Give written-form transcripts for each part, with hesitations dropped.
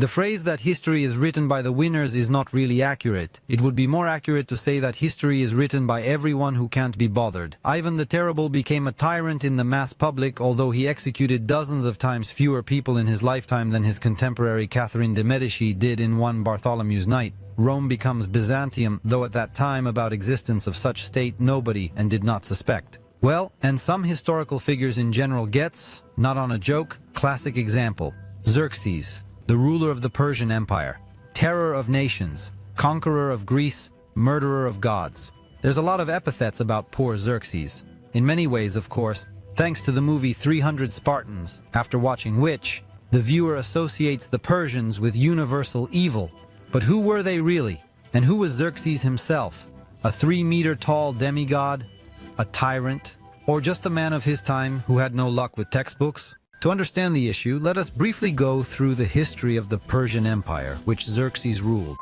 The phrase that history is written by the winners is not really accurate. It would be more accurate to say that history is written by everyone who can't be bothered. Ivan the Terrible became a tyrant in the mass public, although he executed dozens of times fewer people in his lifetime than his contemporary Catherine de' Medici did in one Bartholomew's night. Rome becomes Byzantium, though at that time about existence of such state nobody and did not suspect. Well, and some historical figures in general gets, not on a joke, classic example. Xerxes, the ruler of the Persian Empire, terror of nations, conqueror of Greece, murderer of gods. There's a lot of epithets about poor Xerxes. In many ways, of course, thanks to the movie 300 Spartans, after watching which, the viewer associates the Persians with universal evil. But who were they really? And who was Xerxes himself? A 3-meter-tall demigod? A tyrant? Or just a man of his time who had no luck with textbooks? To understand the issue, let us briefly go through the history of the Persian Empire, which Xerxes ruled.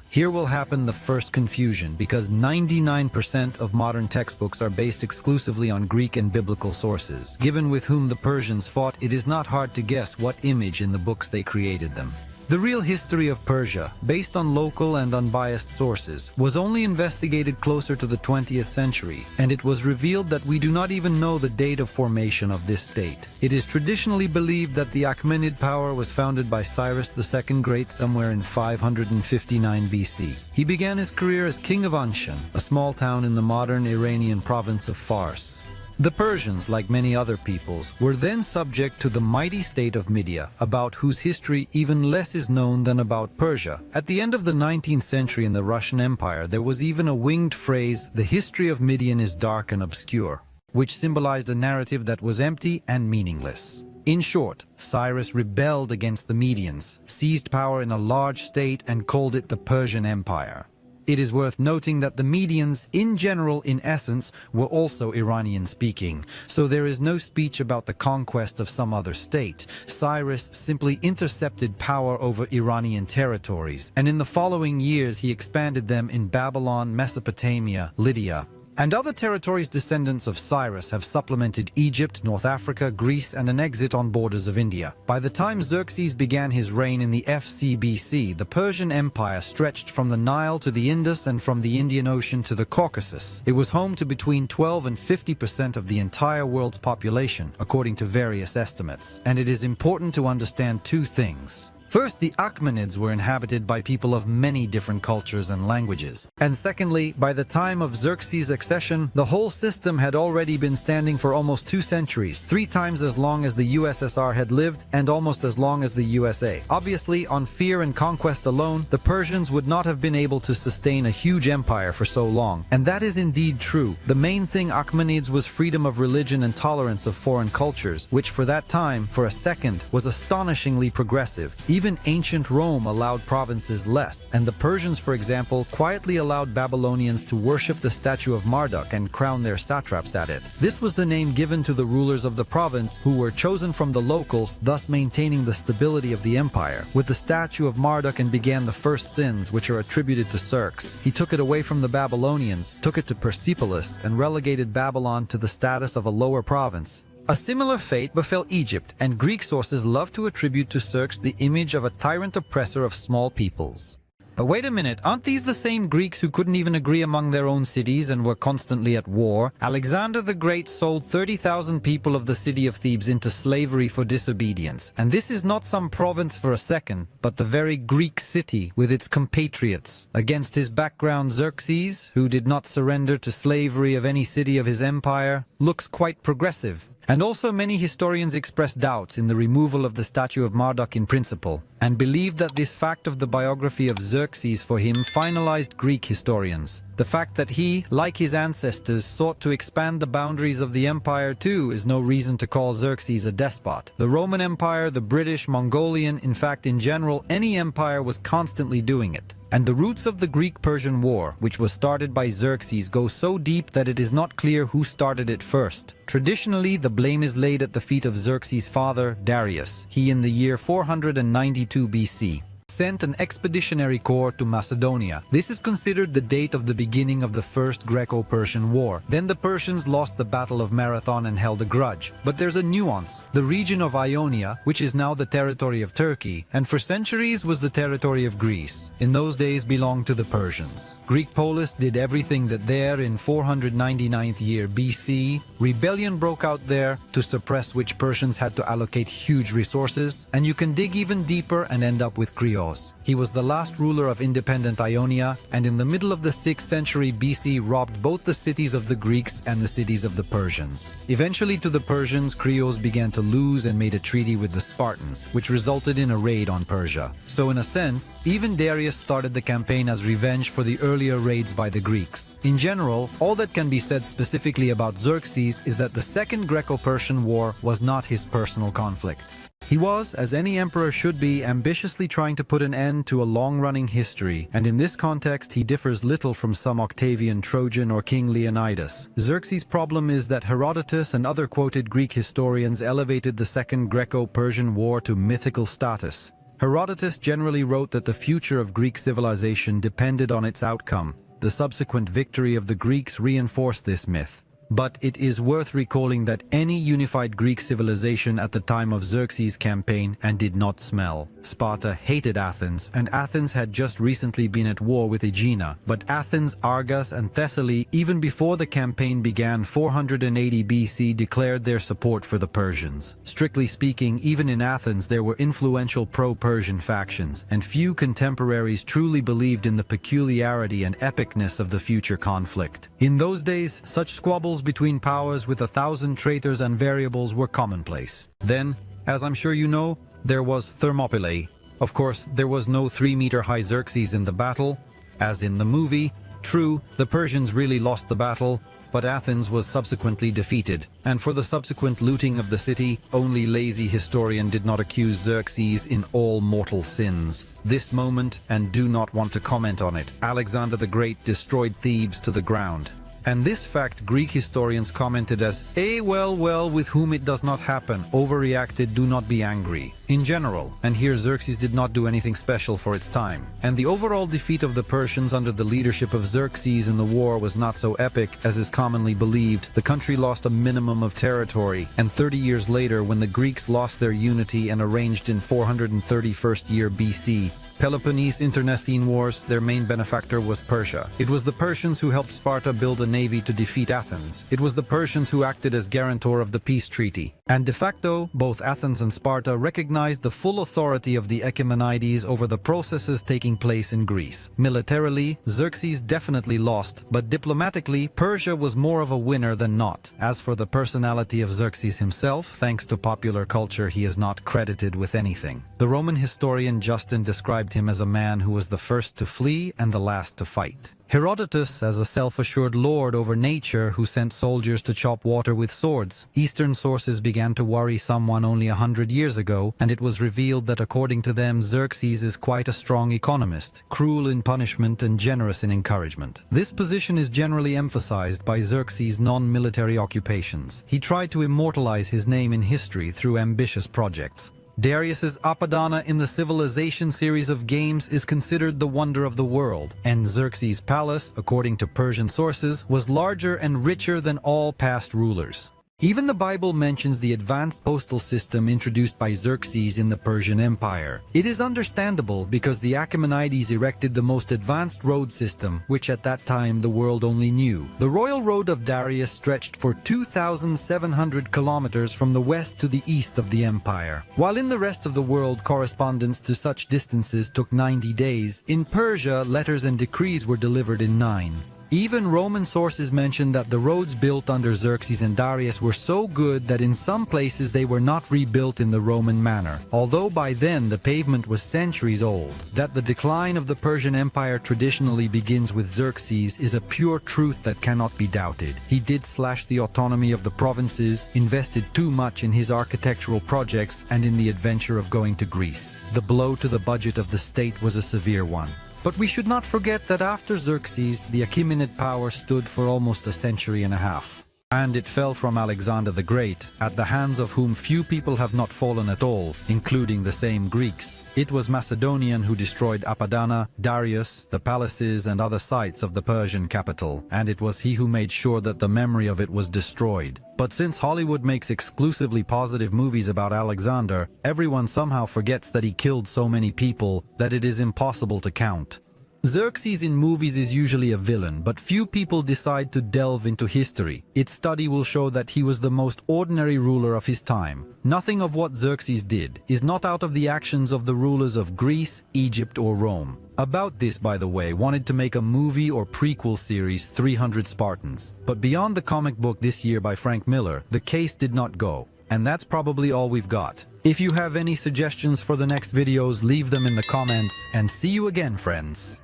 Here will happen the first confusion, because 99% of modern textbooks are based exclusively on Greek and biblical sources. Given with whom the Persians fought, it is not hard to guess what image in the books they created them. The real history of Persia, based on local and unbiased sources, was only investigated closer to the 20th century, and it was revealed that we do not even know the date of formation of this state. It is traditionally believed that the Achaemenid power was founded by Cyrus II Great somewhere in 559 BC. He began his career as king of Anshan, a small town in the modern Iranian province of Fars. The Persians, like many other peoples, were then subject to the mighty state of Media, about whose history even less is known than about Persia. At the end of the 19th century in the Russian Empire, there was even a winged phrase, "The history of Midian is dark and obscure," which symbolized a narrative that was empty and meaningless. In short, Cyrus rebelled against the Medians, seized power in a large state and called it the Persian Empire. It is worth noting that the Medians, in general, in essence, were also Iranian-speaking, so there is no speech about the conquest of some other state. Cyrus simply intercepted power over Iranian territories, and in the following years he expanded them in Babylon, Mesopotamia, Lydia, and other territories. Descendants of Cyrus have supplemented Egypt, North Africa, Greece, and an exit on borders of India. By the time Xerxes began his reign in the FCBC, the Persian Empire stretched from the Nile to the Indus and from the Indian Ocean to the Caucasus. It was home to between 12 and 50% of the entire world's population, according to various estimates. And it is important to understand two things. First, the Achaemenids were inhabited by people of many different cultures and languages. And secondly, by the time of Xerxes' accession, the whole system had already been standing for almost 2 centuries, 3 times as long as the USSR had lived and almost as long as the USA. Obviously, on fear and conquest alone, the Persians would not have been able to sustain a huge empire for so long. And that is indeed true. The main thing Achaemenids was freedom of religion and tolerance of foreign cultures, which for that time, for a second, was astonishingly progressive. Even ancient Rome allowed provinces less, and the Persians, for example, quietly allowed Babylonians to worship the statue of Marduk and crown their satraps at it. This was the name given to the rulers of the province, who were chosen from the locals, thus maintaining the stability of the empire. With the statue of Marduk and began the first sins, which are attributed to Xerxes. He took it away from the Babylonians, took it to Persepolis, and relegated Babylon to the status of a lower province. A similar fate befell Egypt, and Greek sources love to attribute to Xerxes the image of a tyrant oppressor of small peoples. But wait a minute, aren't these the same Greeks who couldn't even agree among their own cities and were constantly at war? Alexander the Great sold 30,000 people of the city of Thebes into slavery for disobedience. And this is not some province for a second, but the very Greek city with its compatriots. Against his background, Xerxes, who did not surrender to slavery of any city of his empire, looks quite progressive. And also many historians express doubts in the removal of the statue of Marduk in principle, and believe that this fact of the biography of Xerxes for him finalized Greek historians. The fact that he, like his ancestors, sought to expand the boundaries of the empire too is no reason to call Xerxes a despot. The Roman Empire, the British, Mongolian, in fact in general, any empire was constantly doing it. And the roots of the Greek-Persian War, which was started by Xerxes, go so deep that it is not clear who started it first. Traditionally, the blame is laid at the feet of Xerxes' father, Darius, he in the year 492 BC. sent an expeditionary corps to Macedonia. This is considered the date of the beginning of the First Greco-Persian War. Then the Persians lost the Battle of Marathon and held a grudge. But there's a nuance. The region of Ionia, which is now the territory of Turkey, and for centuries was the territory of Greece, in those days belonged to the Persians. Greek Polis did everything that there in 499th year BC. Rebellion broke out there, to suppress which Persians had to allocate huge resources, and you can dig even deeper and end up with Krios. He was the last ruler of independent Ionia, and in the middle of the 6th century BC robbed both the cities of the Greeks and the cities of the Persians. Eventually to the Persians, Krios began to lose and made a treaty with the Spartans, which resulted in a raid on Persia. So in a sense, even Darius started the campaign as revenge for the earlier raids by the Greeks. In general, all that can be said specifically about Xerxes is that the Second Greco-Persian War was not his personal conflict. He was, as any emperor should be, ambitiously trying to put an end to a long-running history, and in this context he differs little from some Octavian Trojan or King Leonidas. Xerxes' problem is that Herodotus and other quoted Greek historians elevated the Second Greco-Persian War to mythical status. Herodotus generally wrote that the future of Greek civilization depended on its outcome. The subsequent victory of the Greeks reinforced this myth. But it is worth recalling that any unified Greek civilization at the time of Xerxes' campaign and did not smell. Sparta hated Athens, and Athens had just recently been at war with Aegina. But Athens, Argos, and Thessaly, even before the campaign began 480 BC, declared their support for the Persians. Strictly speaking, even in Athens there were influential pro-Persian factions, and few contemporaries truly believed in the peculiarity and epicness of the future conflict. In those days, such squabbles between powers with 1,000 traitors and variables were commonplace. Then, as I'm sure you know, there was Thermopylae. Of course, there was no 3-meter-high Xerxes in the battle, as in the movie. True, the Persians really lost the battle, but Athens was subsequently defeated, and for the subsequent looting of the city, only lazy historian did not accuse Xerxes in all mortal sins. This moment, and do not want to comment on it, Alexander the Great destroyed Thebes to the ground. And this fact Greek historians commented as, well, with whom it does not happen, overreacted, do not be angry. In general, and here Xerxes did not do anything special for its time. And the overall defeat of the Persians under the leadership of Xerxes in the war was not so epic as is commonly believed. The country lost a minimum of territory, and 30 years later, when the Greeks lost their unity and arranged in 431st year BC, Peloponnese internecine wars, their main benefactor was Persia. It was the Persians who helped Sparta build a navy to defeat Athens. It was the Persians who acted as guarantor of the peace treaty. And de facto, both Athens and Sparta recognized the full authority of the Achaemenides over the processes taking place in Greece. Militarily, Xerxes definitely lost, but diplomatically, Persia was more of a winner than not. As for the personality of Xerxes himself, thanks to popular culture, he is not credited with anything. The Roman historian Justin described him as a man who was the first to flee and the last to fight. Herodotus as a self-assured lord over nature who sent soldiers to chop water with swords. Eastern sources began to worry someone only 100 years ago, and it was revealed that according to them Xerxes is quite a strong economist, cruel in punishment and generous in encouragement. This position is generally emphasized by Xerxes' non-military occupations. He tried to immortalize his name in history through ambitious projects. Darius's Apadana in the Civilization series of games is considered the wonder of the world, and Xerxes' palace, according to Persian sources, was larger and richer than all past rulers. Even the Bible mentions the advanced postal system introduced by Xerxes in the Persian Empire. It is understandable because the Achaemenides erected the most advanced road system, which at that time the world only knew. The royal road of Darius stretched for 2,700 kilometers from the west to the east of the empire. While in the rest of the world correspondence to such distances took 90 days, in Persia letters and decrees were delivered in 9. Even Roman sources mention that the roads built under Xerxes and Darius were so good that in some places they were not rebuilt in the Roman manner, although by then the pavement was centuries old. That the decline of the Persian Empire traditionally begins with Xerxes is a pure truth that cannot be doubted. He did slash the autonomy of the provinces, invested too much in his architectural projects and in the adventure of going to Greece. The blow to the budget of the state was a severe one. But we should not forget that after Xerxes, the Achaemenid power stood for almost a century and a half. And it fell from Alexander the Great, at the hands of whom few people have not fallen at all, including the same Greeks. It was Macedonian who destroyed Apadana, Darius, the palaces and other sites of the Persian capital, and it was he who made sure that the memory of it was destroyed. But since Hollywood makes exclusively positive movies about Alexander, everyone somehow forgets that he killed so many people that it is impossible to count. Xerxes in movies is usually a villain, but few people decide to delve into history. Its study will show that he was the most ordinary ruler of his time. Nothing of what Xerxes did is not out of the actions of the rulers of Greece, Egypt or Rome. About this, by the way, wanted to make a movie or prequel series 300 Spartans. But beyond the comic book this year by Frank Miller, the case did not go. And that's probably all we've got. If you have any suggestions for the next videos, leave them in the comments, and see you again, friends.